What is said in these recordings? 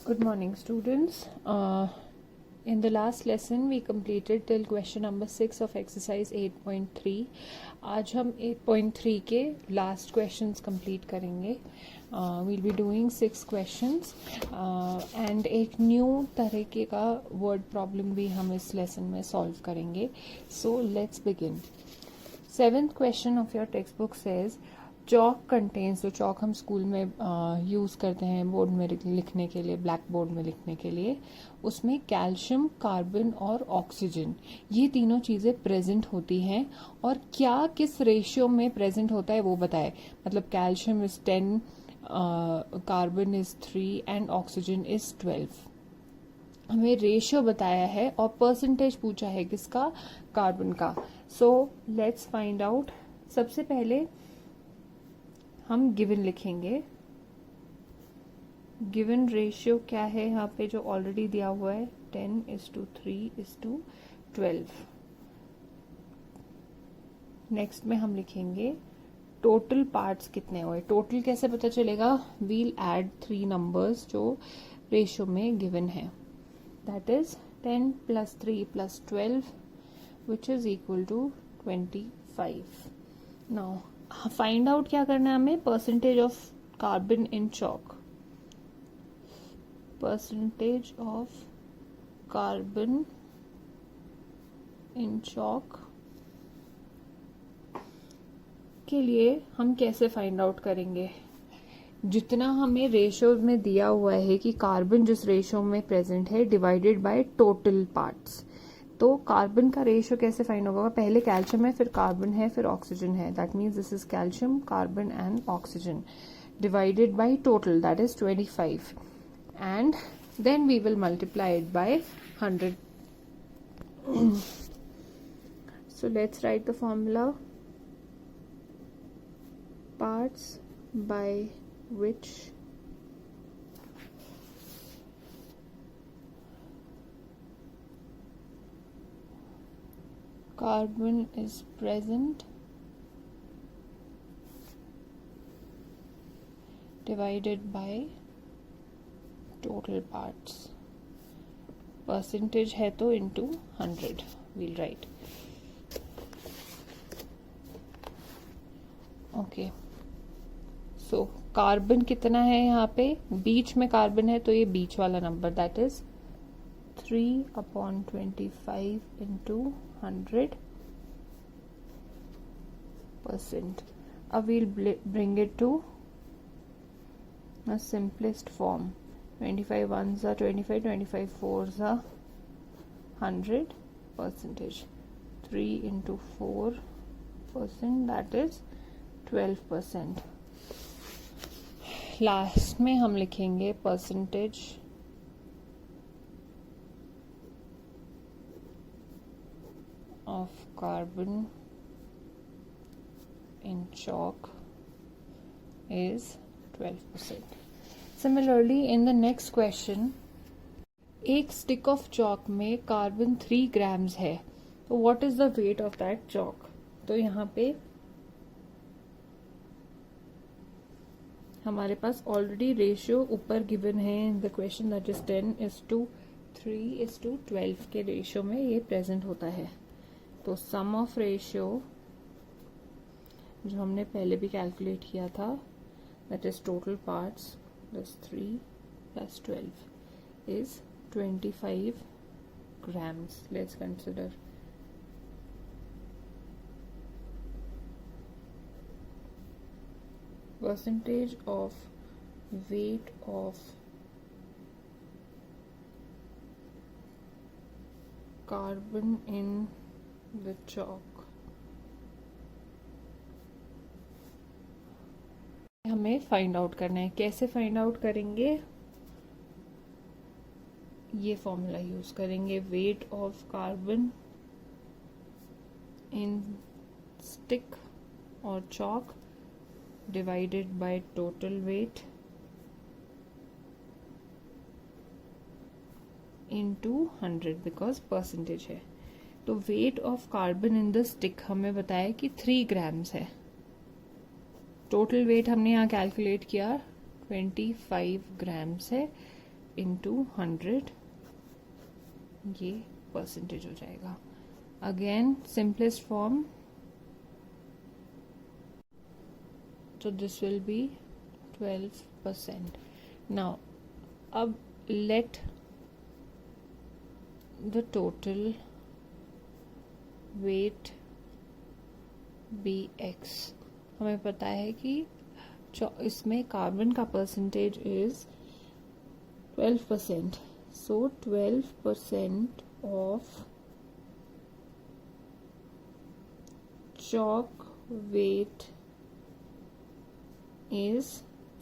Good morning, students. In the last lesson, we completed till question number 6 of exercise 8.3. आज हम 8.3 के last questions complete करेंगे. We'll be doing 6 questions and एक new तरीके का word problem भी हम इस lesson में solve करेंगे. So let's begin. 7th question of your textbook says chalk contains. तो चॉक हम स्कूल में यूज़ करते हैं बोर्ड में लिखने के लिए, ब्लैक बोर्ड में लिखने के लिए. उसमें कैल्शियम, कार्बन और ऑक्सीजन, ये तीनों चीज़ें प्रेजेंट होती हैं. और क्या किस रेशियो में प्रेजेंट होता है वो बताए. मतलब calcium is 10, carbon is 3 and oxygen is 12. हमें रेशियो बताया है और परसेंटेज पूछा है किसका, कार्बन का. So let's find out. सबसे पहले हम गिवन लिखेंगे. गिवन रेशियो क्या है यहाँ पे जो ऑलरेडी दिया हुआ है, 10:3:12. नेक्स्ट में हम लिखेंगे टोटल पार्ट्स कितने हुए. टोटल कैसे पता चलेगा, वील ऐड 3 नंबर्स जो रेशियो में गिवन है. That is 10 + 3 + 12 which is equal to 25. Now find out क्या करना है हमें, percentage of carbon in chalk. Percentage of carbon in chalk के लिए हम कैसे फाइंड आउट करेंगे. जितना हमें रेशियो में दिया हुआ है कि कार्बन जिस रेशियो में प्रेजेंट है डिवाइडेड बाय टोटल पार्ट्स. तो कार्बन का रेशियो कैसे फाइंड होगा, पहले कैल्शियम है, फिर कार्बन है, फिर ऑक्सीजन है. That means this is calcium, carbon and oxygen divided by total, that is 25. And then we will multiply it by 100. So let's write the formula. Parts by which carbon is present divided by total parts. Percentage है तो into 100 we'll write. Okay. So carbon कितना है यहाँ पे, बीच में carbon है तो ये बीच वाला नंबर, दैट इज 3/25 into 100%. अब we'll bring it to a simplest form. 25 ones are 25, 25 fours are 100%. 3 into 4%, that is 12%. Last में हम लिखेंगे percentage of carbon in chalk is 12%. Similarly in the next question, एक stick of chalk में carbon 3 grams है. तो what is the weight of that chalk. तो यहाँ पे हमारे पास ऑलरेडी रेशियो ऊपर गिवन है in the question, that is 10:3:12 के रेशियो में ये प्रेजेंट होता है. तो सम ऑफ रेशियो जो हमने पहले भी कैलकुलेट किया था, that is total parts plus 3 + 12 is 25 grams. Let's consider. Percentage of weight of carbon in the chalk. हमें फाइंड आउट करना है. कैसे फाइंड आउट करेंगे, ये फॉर्मूला यूज करेंगे. Weight of carbon in stick और chalk divided by total weight into 100 because percentage है. तो weight of carbon in the stick हमें बताया कि 3 grams है. टोटल वेट हमने यहाँ कैलकुलेट किया 25 ग्राम्स है. इंटू 100, ये परसेंटेज हो जाएगा. Again simplest form, so this will be 12%. Now अब let the total weight be x. हमें पता है कि इसमें कार्बन का percentage is 12%, so 12% of chalk weight is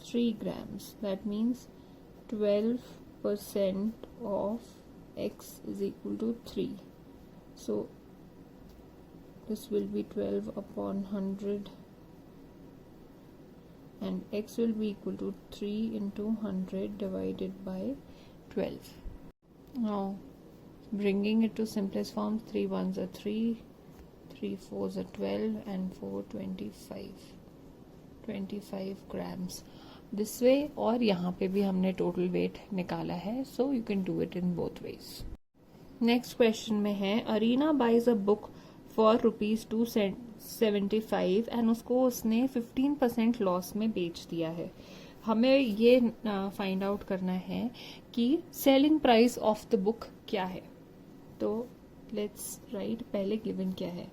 3 grams. That means 12% of x is equal to 3. So this will be 12 upon 100 and x will be equal to 3 into 100 divided by 12. Now bringing it to simplest form, 3 ones are 3, 3 fours are 12 and 4 25 grams this way. और यहाँ पे भी हमने total weight निकाला है, so you can do it in both ways. Next question में है Arina buys a book for ₹275 and उसको उसने 15% लॉस में बेच दिया है. हमें ये फाइंड आउट करना है कि selling price of the book क्या है. तो लेट्स राइट, पहले गिवन क्या है,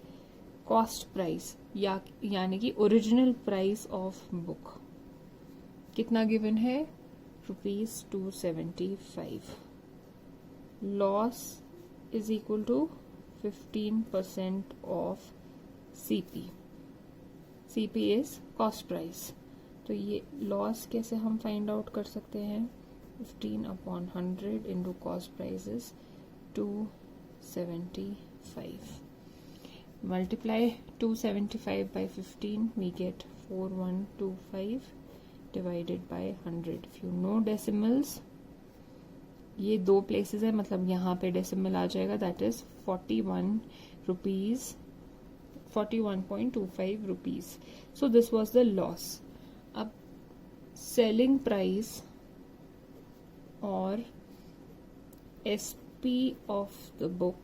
कॉस्ट प्राइस यानी कि ओरिजिनल प्राइस ऑफ बुक कितना गिवन है, ₹275. Loss is equal to 15% of CP. CP is cost price. तो ये लॉस कैसे हम फाइंड आउट कर सकते हैं, 15/100 into cost price is 275. Multiply 275 by 15, we get 4125 divided by 100. If you know decimals, ये 2 places है, मतलब यहाँ पे decimal आ जाएगा, that is 41.25 rupees. So this was the loss. अब selling price और SP of the book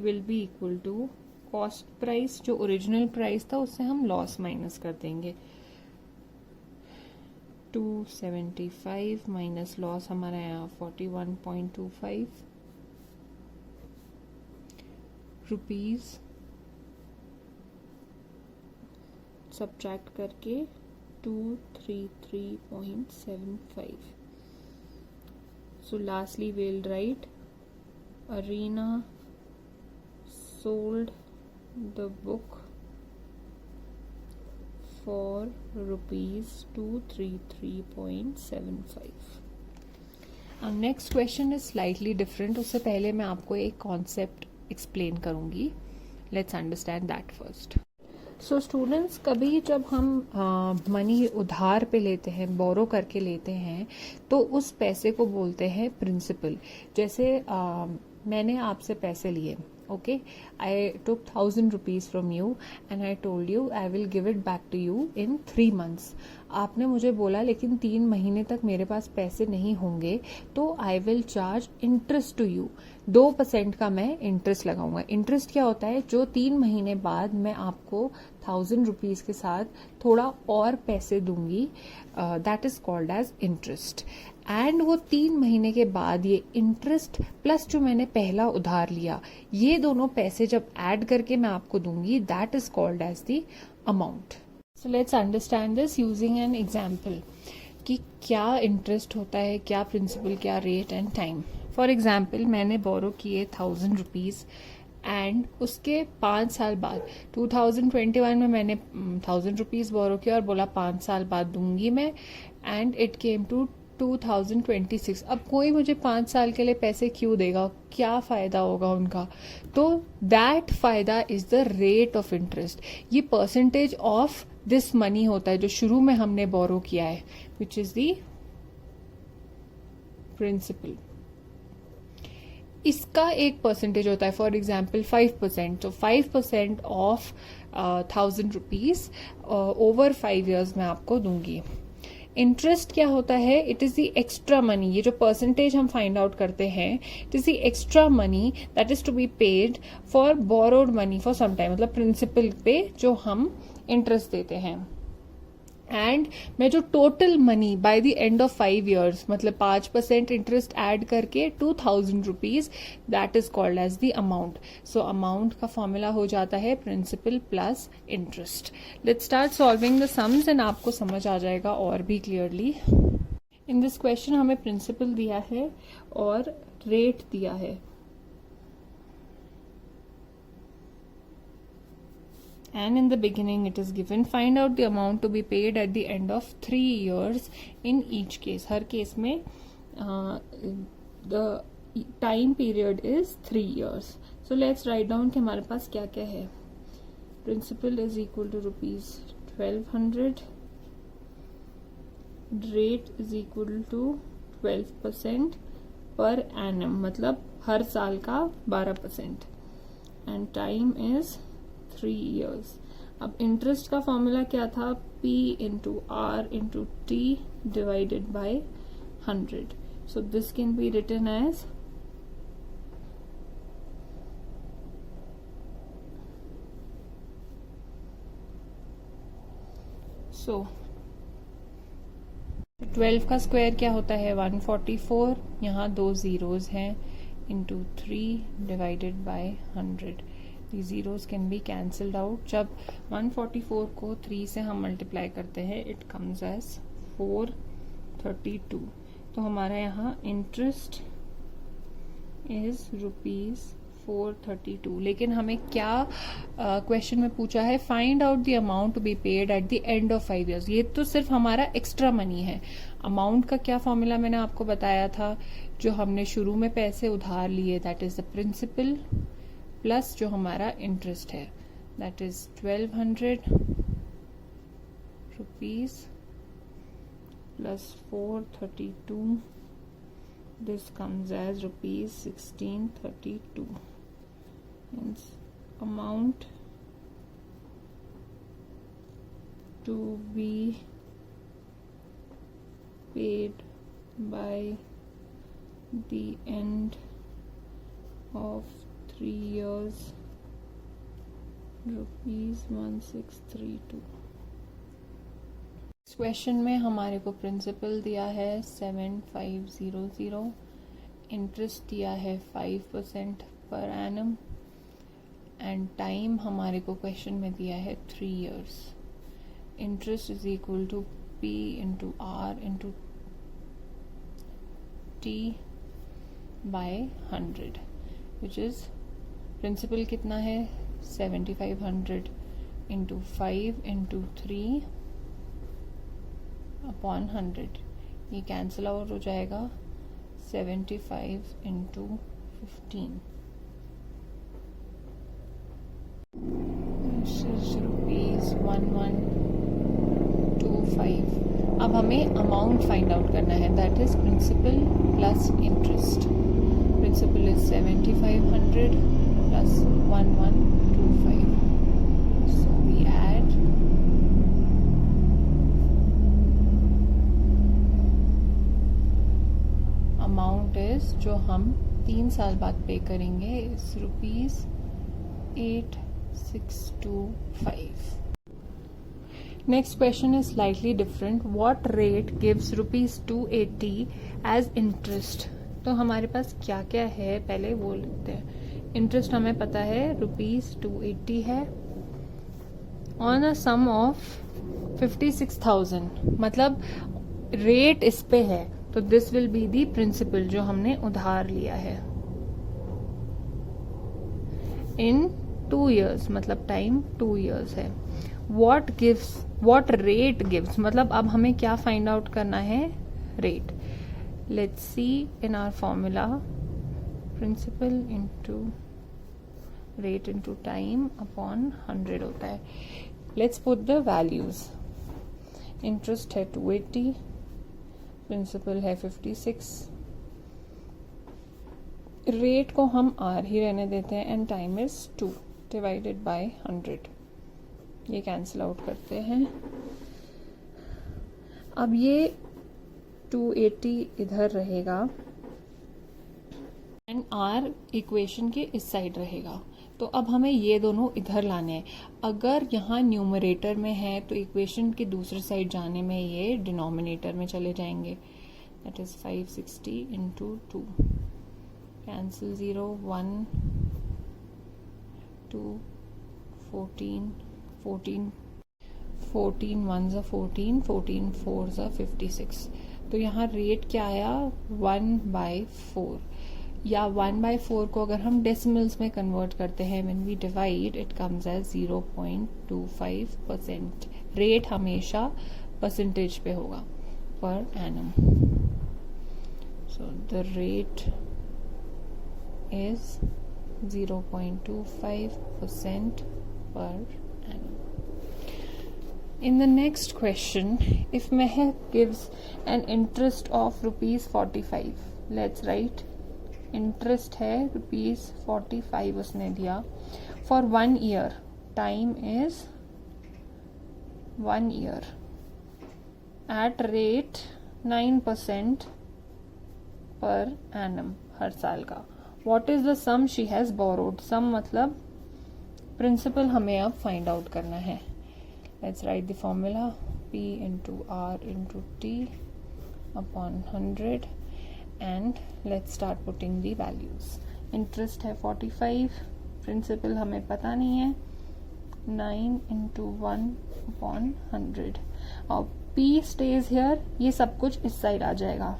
will be equal to cost price, जो original price था उससे हम लॉस माइनस कर देंगे. 275 माइनस लॉस हमारा यहाँ 41.25 रुपीज, सब्ट्रैक्ट करके 233.75. सो lastly we'll write Arena sold the book for ₹233.75. अब next question is slightly different. उससे पहले मैं आपको एक कॉन्सेप्ट एक्सप्लेन करूंगी. Let's understand that first. So students, कभी जब हम मनी उधार पे लेते हैं, बोरो करके लेते हैं, तो उस पैसे को बोलते हैं प्रिंसिपल. जैसे मैंने आपसे पैसे लिए, okay, I took 1,000 rupees from you and I told you I will give it back to you in 3 months. आपने मुझे बोला लेकिन 3 महीने तक मेरे पास पैसे नहीं होंगे, तो I will charge interest to you. 2% का मैं इंटरेस्ट लगाऊंगा. इंटरेस्ट क्या होता है, जो 3 महीने बाद मैं आपको 1,000 रुपीज के साथ थोड़ा और पैसे दूंगी, that is called as interest. And वो 3 महीने के बाद ये इंटरेस्ट प्लस जो मैंने पहला उधार लिया, ये दोनों पैसे जब ऐड करके मैं आपको दूंगी, that is called as the amount. So let's understand this using an example कि क्या इंटरेस्ट होता है, क्या प्रिंसिपल, क्या rate and time. For example, मैंने बोरो किए 1,000 रुपीज एंड उसके 5 साल बाद 2021 में मैंने 1,000 रुपीज बोरो किया और बोला 5 साल बाद दूंगी मैं, एंड इट केम टू 2026. अब कोई मुझे 5 साल के लिए पैसे क्यों देगा, क्या फायदा होगा उनका. तो दैट फायदा is the rate of interest. ये परसेंटेज ऑफ दिस मनी होता है जो शुरू में हमने बोरो किया है, विच इज द प्रिंसिपल. इसका एक परसेंटेज होता है, फॉर एग्जाम्पल 5%. तो 5% ऑफ 1,000 रुपीज ओवर 5 years मैं आपको दूंगी. इंटरेस्ट क्या होता है? It is the extra money, ये जो परसेंटेज हम फाइंड आउट करते हैं, it is the extra money that is to be paid for borrowed money for some time, मतलब प्रिंसिपल पे जो हम इंटरेस्ट देते हैं। एंड मैं जो total money by the end of 5 years, मतलब 5% इंटरेस्ट ऐड करके 2000 rupees, that is called as the amount. So amount का फॉर्मूला हो जाता है principal plus interest. Let's start solving the sums and आपको समझ आ जाएगा और भी क्लियरली। इन दिस क्वेश्चन हमें प्रिंसिपल दिया है और रेट दिया है। And in the beginning it is given, find out the amount to be paid at the end of 3 years in each case. Her case में the time period is 3 years. So let's write down कि हमारे पास क्या क्या है। Principal is equal to rupees 1200, rate is equal to 12% per annum, मतलब हर साल का 12%, and time is 3 years. अब इंटरेस्ट का फॉर्मूला क्या था? P into R into T divided by 100. So this can be written as so 12 का square क्या होता है? 144, यहाँ 2 zeros हैं, into 3 divided by 100. The zeros can be cancelled out. जब 144 को 3 से हम मल्टीप्लाई करते हैं, it comes as 432. तो हमारा यहाँ इंटरेस्ट इज ₹432। लेकिन हमें क्या क्वेश्चन में पूछा है? Find out the amount to be paid at the end of 5 years। ये तो सिर्फ हमारा एक्स्ट्रा मनी है। अमाउंट का क्या फॉर्मूला मैंने आपको बताया था? जो हमने शुरू में पैसे उधार लिए, that is the principal plus जो हमारा इंटरेस्ट है, that is 1200 rupees plus 432, this comes as ₹1632। Means amount to be paid by the end of 3 years, ₹1632। इस क्वेश्चन में हमारे को प्रिंसिपल दिया है 7500, इंटरेस्ट दिया है 5% पर एनम, एंड टाइम हमारे को क्वेश्चन में दिया है 3 years। Interest is equal to P into R into T by 100, which is principal कितना है? 7500 इंटू 5 इंटू 3 अपॉन 100। ये कैंसिल आउट हो जाएगा 75 इंटू 15, ₹1125। अब हमें अमाउंट फाइंड आउट करना है, that is principal plus interest. Principal is 7500 plus 1125. So we add amount is जो हम 3 साल बाद पे करेंगे is ₹8625. Next question is slightly different. What rate gives ₹280 as interest? तो हमारे पास क्या क्या है पहले वो लिखते हैं। इंटरेस्ट हमें पता है ₹280 है ऑन अ सम ऑफ 56,000, मतलब रेट इस पे है, तो this will be the principal जो हमने उधार लिया है इन 2 years, मतलब टाइम 2 years है। वॉट रेट गिव्स, मतलब अब हमें क्या फाइंड आउट करना है? Rate. Let's see in our formula, principal into rate into time upon 100 होता है। Let's put the values. Interest है 280, प्रिंसिपल है 56, रेट को हम R ही रहने देते हैं, and time is 2 divided by 100। ये कैंसिल आउट करते हैं। अब ये 280 इधर रहेगा एंड आर इक्वेशन के इस साइड रहेगा। तो अब हमें ये दोनों इधर लाने हैं। अगर यहाँ न्यूमरेटर में है तो इक्वेशन के दूसरे साइड जाने में ये डिनोमिनेटर में चले जाएंगे। That is 560 into 2, cancel 0, 1 2 14 14 14 1 14 14 4 56। तो यहाँ रेट क्या आया 1/4, या 1/4 को अगर हम डेसिमल्स में कन्वर्ट करते हैं when we divide it comes as 0.25%। Rate हमेशा परसेंटेज पे होगा per annum. So the rate is 0.25% per annum. In the next question, if Mehak gives an interest of ₹45, let's write interest है ₹45 उसने दिया for 1 year. Time is 1 year at rate 9% per annum हर साल का. What is the sum she has borrowed? Sum मतलब principal हमें अब find out करना है. Let's write the formula P into R into T upon 100 and let's start putting the values. Interest है 45, principal हमें पता नहीं है, 9 into 1 upon 100 और P stays here. ये सब कुछ इस साइड आ जाएगा.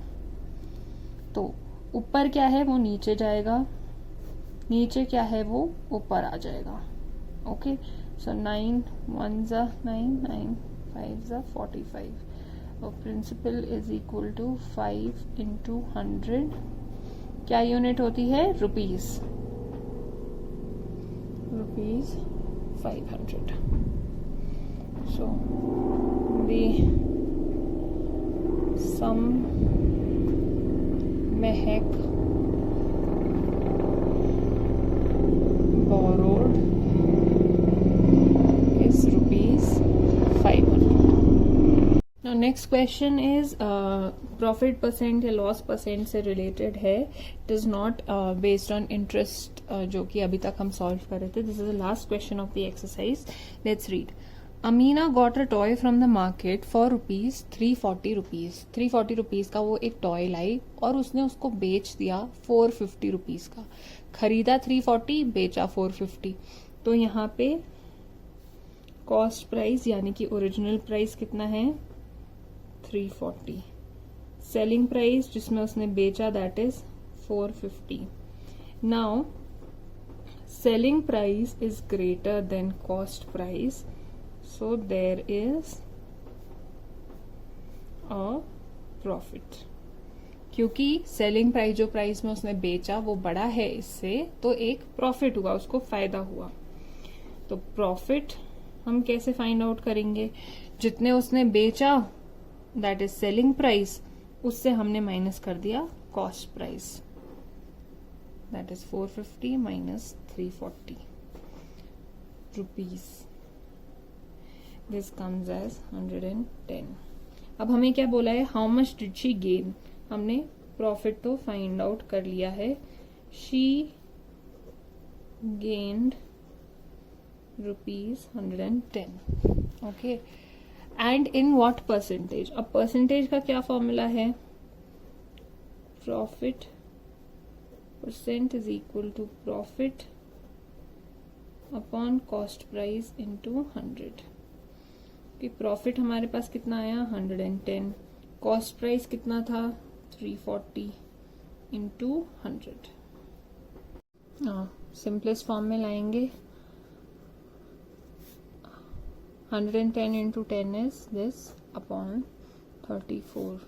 तो ऊपर क्या है वो नीचे जाएगा, नीचे क्या है वो ऊपर आ जाएगा. Okay, so 9 1s are 9, 9 5s are 45 और principal is equal to 5 into 100. क्या यूनिट होती है? Rupees 500. So the sum Mehak borrowed is ₹500. Now next question is profit percent या loss percent से related है. It is not based on interest जो कि अभी तक हम solve कर रहे थे. This is the last question of the exercise. Let's read. Amina got a toy from the market for ₹340. 340 rupees का वो एक टॉय लाई और उसने उसको बेच दिया 450 रुपीज का. खरीदा 340, बेचा 450. तो यहाँ पे कॉस्ट प्राइस यानी कि ओरिजिनल प्राइस कितना है? 340. सेलिंग प्राइस जिसमें उसने बेचा that is 450. Now selling price is greater than cost price. So there is a profit. क्योंकि सेलिंग प्राइस जो प्राइस में उसने बेचा वो बड़ा है इससे, तो एक प्रॉफिट हुआ, उसको फायदा हुआ. तो प्रॉफिट हम कैसे फाइंड आउट करेंगे? जितने उसने बेचा दैट इज सेलिंग प्राइस, उससे हमने माइनस कर दिया cost price that is 450 minus 340 rupees. This comes as 110. अब हमें क्या बोला है? How much did she gain. हमने प्रॉफिट तो फाइंड आउट कर लिया है. She gained ₹110. Okay, and in what percentage? अब परसेंटेज का क्या फॉर्मूला है? Profit percent is equal to profit upon cost price into 100. Profit हमारे पास कितना आया? 110. कॉस्ट प्राइस कितना था? 340 इंटू 100. सिंपलेस्ट फॉर्म में लाएंगे. 110 इंटू 10 इज दिस अपॉन 34.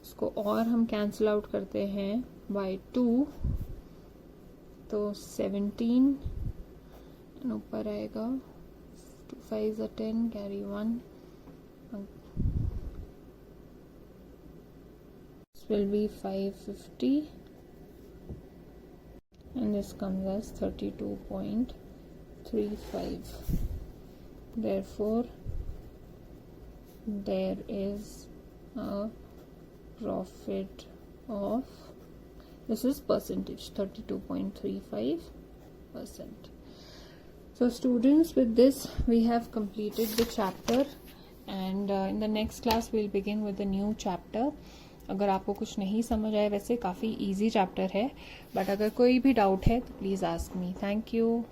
इसको और हम कैंसिल आउट करते हैं बाय 2, तो 17 ऊपर आएगा. 2 5s are 10, carry 1. This will be 550 and this comes as 32.35. Therefore there is a profit of, this is percentage, 32.35%. So students, with this we have completed the chapter, and in the next class we'll begin with a new chapter. अगर आपको कुछ नहीं समझ आए, वैसे काफ़ी easy chapter है, but अगर कोई भी डाउट है तो please ask me. Thank you.